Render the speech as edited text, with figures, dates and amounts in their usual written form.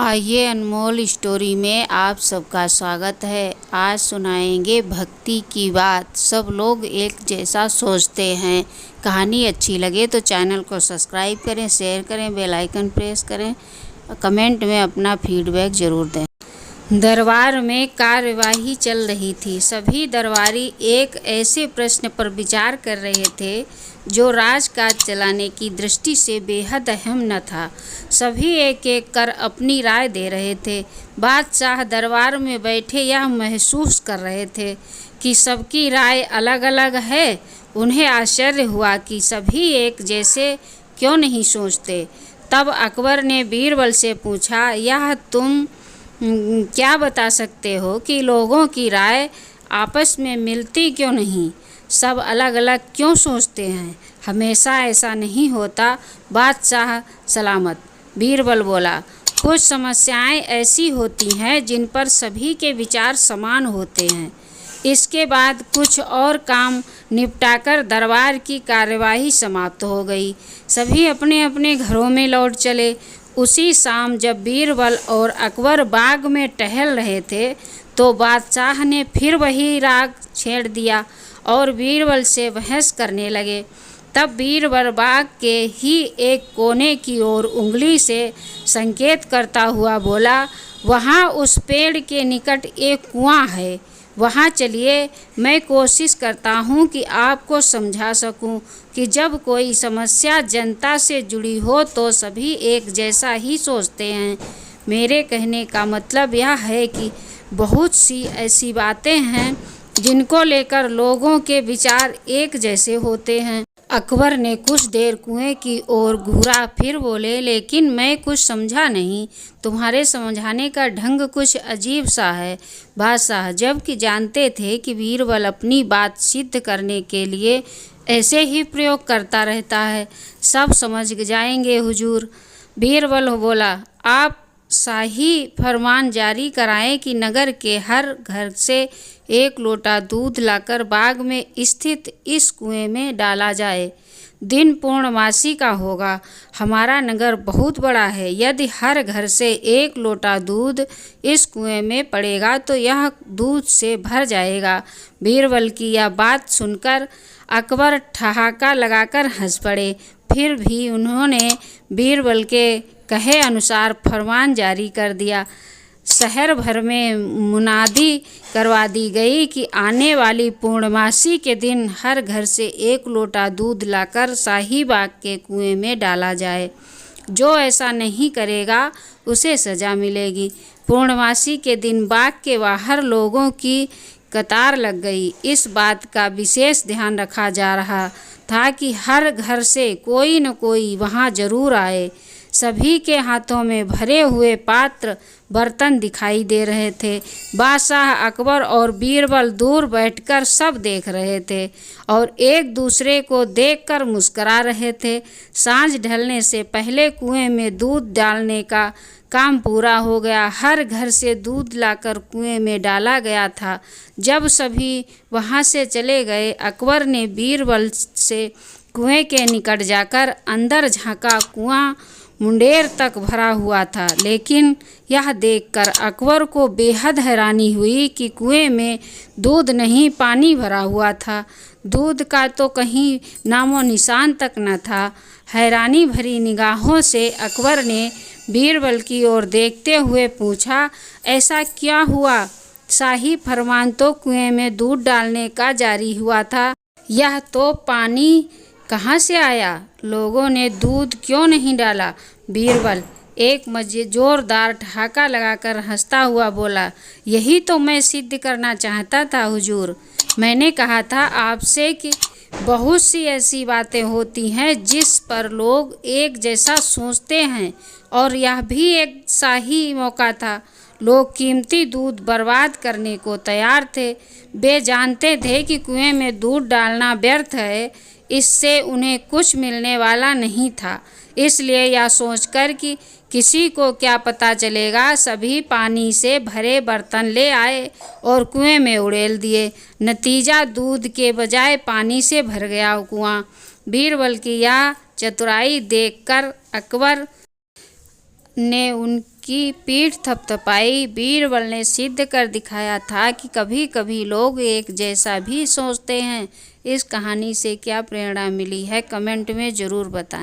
आइए अनमोल स्टोरी में आप सबका स्वागत है। आज सुनाएंगे भक्ति की बात। सब लोग एक जैसा सोचते हैं। कहानी अच्छी लगे तो चैनल को सब्सक्राइब करें, शेयर करें, बेल आइकन प्रेस करें, कमेंट में अपना फीडबैक ज़रूर दें। दरबार में कार्यवाही चल रही थी। सभी दरबारी एक ऐसे प्रश्न पर विचार कर रहे थे जो राजकाज चलाने की दृष्टि से बेहद अहम न था। सभी एक एक कर अपनी राय दे रहे थे। बादशाह दरबार में बैठे यह महसूस कर रहे थे कि सबकी राय अलग अलग है। उन्हें आश्चर्य हुआ कि सभी एक जैसे क्यों नहीं सोचते। तब अकबर ने बीरबल से पूछा, यह तुम क्या बता सकते हो कि लोगों की राय आपस में मिलती क्यों नहीं? सब अलग अलग क्यों सोचते हैं? हमेशा ऐसा नहीं होता बादशाह सलामत। बीरबल बोला, कुछ समस्याएं ऐसी होती हैं जिन पर सभी के विचार समान होते हैं। इसके बाद कुछ और काम निपटाकर दरबार की कार्यवाही समाप्त हो गई। सभी अपने अपने घरों में लौट चले। उसी शाम जब बीरबल और अकबर बाग में टहल रहे थे तो बादशाह ने फिर वही राग छेड़ दिया और बीरबल से बहस करने लगे। तब बीरबल बाग के ही एक कोने की ओर उंगली से संकेत करता हुआ बोला, वहाँ उस पेड़ के निकट एक कुआं है, वहाँ चलिए। मैं कोशिश करता हूँ कि आपको समझा सकूँ कि जब कोई समस्या जनता से जुड़ी हो तो सभी एक जैसा ही सोचते हैं। मेरे कहने का मतलब यह है कि बहुत सी ऐसी बातें हैं जिनको लेकर लोगों के विचार एक जैसे होते हैं। अकबर ने कुछ देर कुएं की ओर घूरा, फिर बोले, लेकिन मैं कुछ समझा नहीं। तुम्हारे समझाने का ढंग कुछ अजीब सा है। बादशाह जबकि जानते थे कि बीरबल अपनी बात सिद्ध करने के लिए ऐसे ही प्रयोग करता रहता है। सब समझ जाएंगे हुजूर। बीरबल बोला, आप शाही फरमान जारी कराएं कि नगर के हर घर से एक लोटा दूध लाकर बाग में स्थित इस कुएं में डाला जाए। दिन पूर्णमासी का होगा। हमारा नगर बहुत बड़ा है। यदि हर घर से एक लोटा दूध इस कुएं में पड़ेगा तो यह दूध से भर जाएगा। बीरबल की यह बात सुनकर अकबर ठहाका लगाकर हंस पड़े। फिर भी उन्होंने बीरबल के कहे अनुसार फरमान जारी कर दिया। शहर भर में मुनादी करवा दी गई कि आने वाली पूर्णमासी के दिन हर घर से एक लोटा दूध लाकर शाही बाग के कुएं में डाला जाए। जो ऐसा नहीं करेगा उसे सजा मिलेगी। पूर्णमासी के दिन बाग के बाहर लोगों की कतार लग गई। इस बात का विशेष ध्यान रखा जा रहा था कि हर घर से कोई न कोई वहां जरूर आए। सभी के हाथों में भरे हुए पात्र बर्तन दिखाई दे रहे थे। बादशाह अकबर और बीरबल दूर बैठकर सब देख रहे थे और एक दूसरे को देखकर मुस्करा रहे थे। सांझ ढलने से पहले कुएं में दूध डालने का काम पूरा हो गया। हर घर से दूध लाकर कुएं में डाला गया था। जब सभी वहां से चले गए, अकबर ने बीरबल से कुएं के निकट जाकर अंदर झांका। कुआं मुंडेर तक भरा हुआ था, लेकिन यह देखकर अकबर को बेहद हैरानी हुई कि कुएं में दूध नहीं, पानी भरा हुआ था। दूध का तो कहीं नामो निशान तक न था। हैरानी भरी निगाहों से अकबर ने बीरबल की ओर देखते हुए पूछा, ऐसा क्या हुआ? शाही फरमान तो कुएं में दूध डालने का जारी हुआ था। यह तो पानी कहाँ से आया? लोगों ने दूध क्यों नहीं डाला? बीरबल एक जोरदार ठहाका लगाकर हंसता हुआ बोला, यही तो मैं सिद्ध करना चाहता था हुजूर। मैंने कहा था आपसे कि बहुत सी ऐसी बातें होती हैं जिस पर लोग एक जैसा सोचते हैं, और यह भी एक शाही मौका था। लोग कीमती दूध बर्बाद करने को तैयार थे। वे जानते थे कि कुएं में दूध डालना व्यर्थ है, इससे उन्हें कुछ मिलने वाला नहीं था। इसलिए यह सोचकर कि किसी को क्या पता चलेगा, सभी पानी से भरे बर्तन ले आए और कुएं में उड़ेल दिए। नतीजा दूध के बजाय पानी से भर गया कुआं। बीरबल की यह चतुराई देखकर अकबर ने की पीठ थपथपाई। बीरबल ने सिद्ध कर दिखाया था कि कभी कभी लोग एक जैसा भी सोचते हैं। इस कहानी से क्या प्रेरणा मिली है, कमेंट में ज़रूर बताएं।